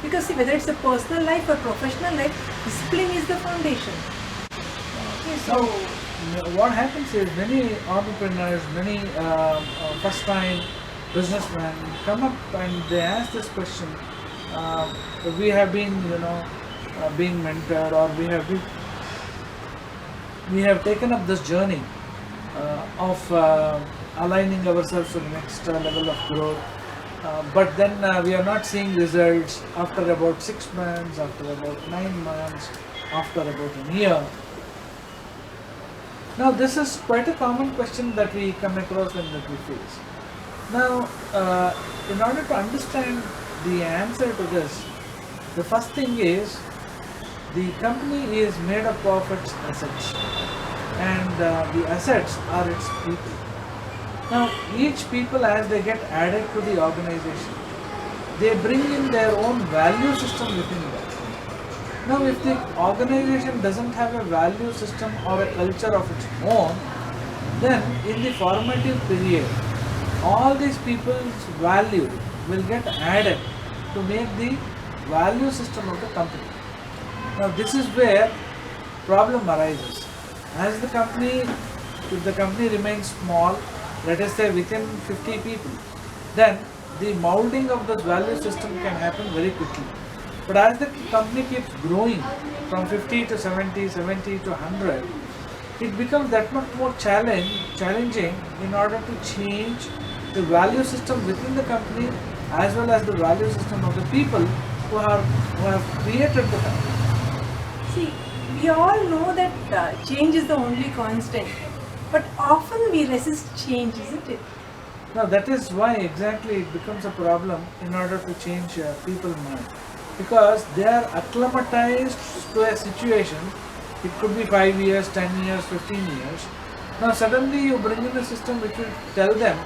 Because see, whether it's a personal life or professional life, discipline is the foundation. Okay, so what happens is many entrepreneurs, many first-time businessmen come up and they ask this question. We have been, being mentored, or we have taken up this journey of aligning ourselves to the next level of growth. But then we are not seeing results after about 6 months, after about 9 months, after about a year. Now this is quite a common question that we come across and that we face. Now in order to understand the answer to this, the first thing is the company is made up of its assets, and the assets are its people. Now each people, as they get added to the organization, they bring in their own value system within that. Now if the organization doesn't have a value system or a culture of its own, then in the formative period, all these people's value will get added to make the value system of the company. Now this is where problem arises. As the company, if the company remains small, let us say within 50 people, then the molding of this value system can happen very quickly. But as the company keeps growing from 50 to 70, 70 to 100, it becomes that much more challenging in order to change the value system within the company as well as the value system of the people who have created the company. see, we all know that change is the only constant, but often we resist change, isn't it? Now that is why exactly it becomes a problem in order to change people's mind, because they are acclimatized to a situation. It could be 5 years, 10 years, 15 years. Now suddenly you bring in a system which will tell them,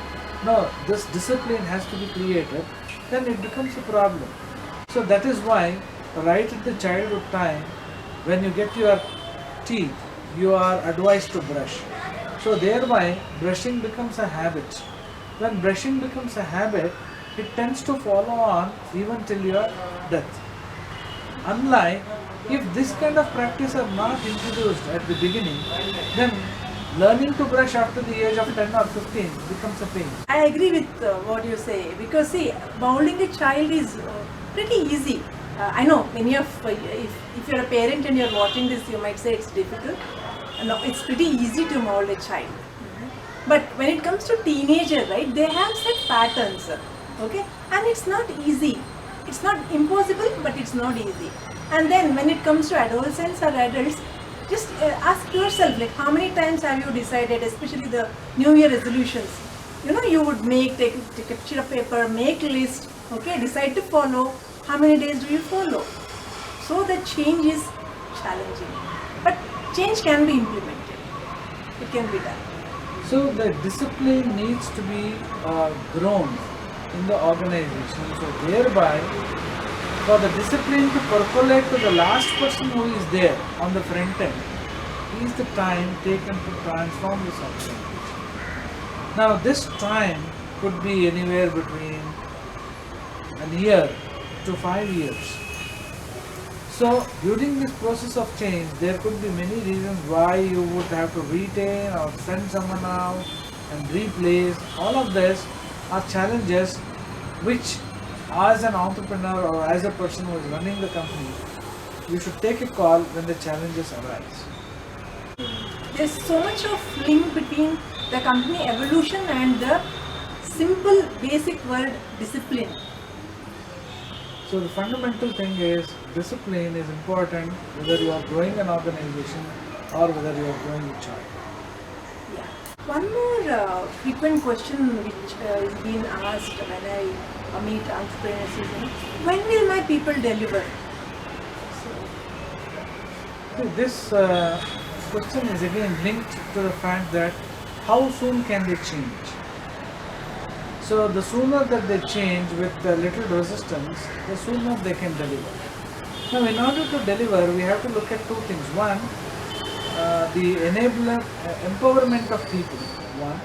no, this discipline has to be created, then it becomes a problem. So that is why right at the childhood time, when you get your teeth, you are advised to brush. So thereby brushing becomes a habit. When brushing becomes a habit, it tends to follow on even till your death. Unlike if this kind of practice are not introduced at the beginning, then learning to brush after the age of 10 or 15 becomes a pain. I agree with what you say, because see, molding a child is pretty easy. I know many of, if you're a parent and you're watching this, you might say it's difficult. No, it's pretty easy to mold a child. But when it comes to teenager, right, they have set patterns, okay, and it's not easy. It's not impossible, but it's not easy. And then when it comes to adolescents or adults, just ask yourself, like, how many times have you decided, especially the New Year resolutions? You would take a sheet of paper, make a list, okay, decide to follow. How many days do you follow? So the change is challenging, but change can be implemented. It can be done. So the discipline needs to be grown in the organization. So thereby, for the discipline to percolate to the last person who is there on the front end, is the time taken to transform this organization. Now this time could be anywhere between a year to 5 years. So during this process of change, there could be many reasons why you would have to retain or send someone out and replace. All of this are challenges which, as an entrepreneur or as a person who is running the company, you should take a call when the challenges arise. There's so much of link between the company evolution and the simple basic word discipline. So the fundamental thing is discipline is important whether you are growing an organization or whether you are growing a child. Yeah. One more frequent question which is being asked when I meet entrepreneurs is, when will my people deliver? So this question is again linked to the fact that how soon can they change? So the sooner that they change with a little resistance, the sooner they can deliver. Now in order to deliver, we have to look at two things. One, the empowerment of people. One.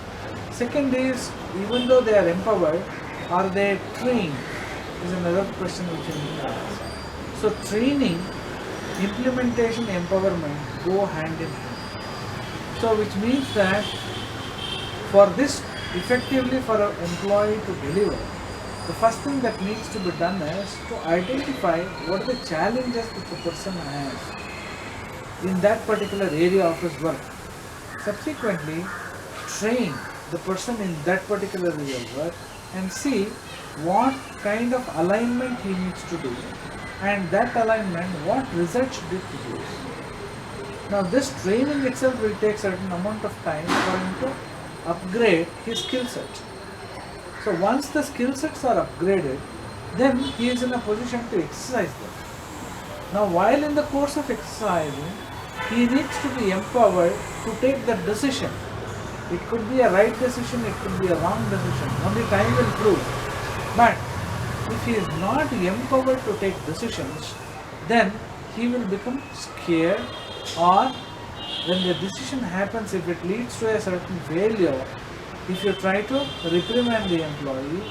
Second is, even though they are empowered, are they trained? Is another question which we need to ask. So training, implementation, empowerment go hand in hand. So which means that for this effectively for an employee to deliver, the first thing that needs to be done is to identify what are the challenges that the person has in that particular area of his work. Subsequently, train the person in that particular area of work and see what kind of alignment he needs to do, and that alignment what results should it produce. Now this training itself will take certain amount of time for him to upgrade his skill set. So once the skill sets are upgraded, then he is in a position to exercise them. Now while in the course of exercising, he needs to be empowered to take that decision. It could be a right decision, it could be a wrong decision, only time will prove. But if he is not empowered to take decisions, then he will become scared, or when the decision happens, if it leads to a certain failure, if you try to reprimand the employee,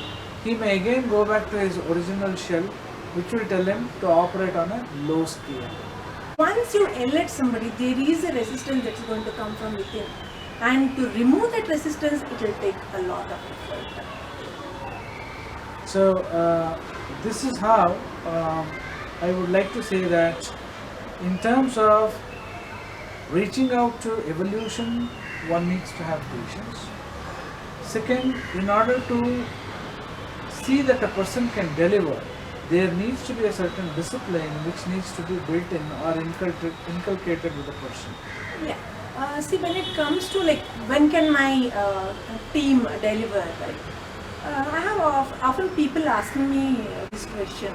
he may again go back to his original shell, which will tell him to operate on a low scale. Once you elect somebody, there is a resistance that's going to come from within. And to remove that resistance, it will take a lot of effort. So this is how I would like to say that in terms of reaching out to evolution, one needs to have patience. Second, in order to see that a person can deliver, there needs to be a certain discipline which needs to be built in or inculcated with the person. Yeah. See, when it comes to like, when can my team deliver, right? I have often people asking me this question.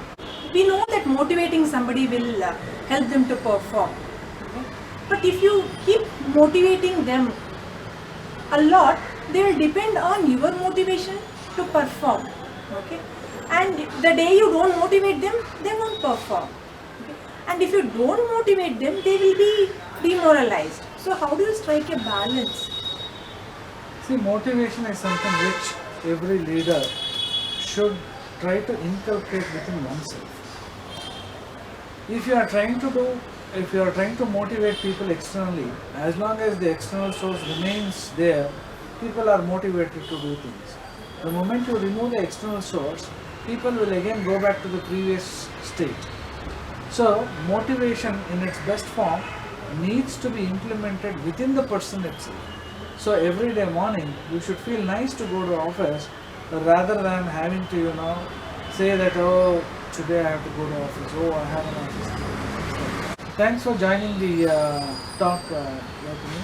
We know that motivating somebody will help them to perform. Okay? But if you keep motivating them a lot, they will depend on your motivation to perform. Okay? And the day you don't motivate them, they won't perform. Okay? And if you don't motivate them, they will be demoralized. So how do you strike a balance? See, motivation is something which every leader should try to inculcate within oneself. If you are trying to motivate people externally, as long as the external source remains there, people are motivated to do things. The moment you remove the external source, people will again go back to the previous state. So motivation in its best form needs to be implemented within the person itself. So every day morning you should feel nice to go to office rather than having to say that, oh, today I have to go to office, oh, I have an office. Thanks for joining the talk, Yatini.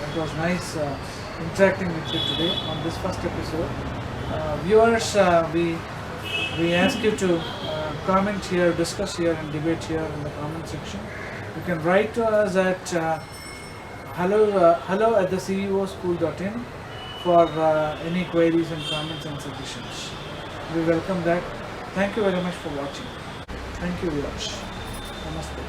It was nice interacting with you today on this first episode. Viewers, we ask you to comment here, discuss here and debate here in the comment section. You can write to us at hello@theCEOschool.in for any queries and comments and suggestions. We welcome that. Thank you very much for watching. Thank you, viewers. Namaste.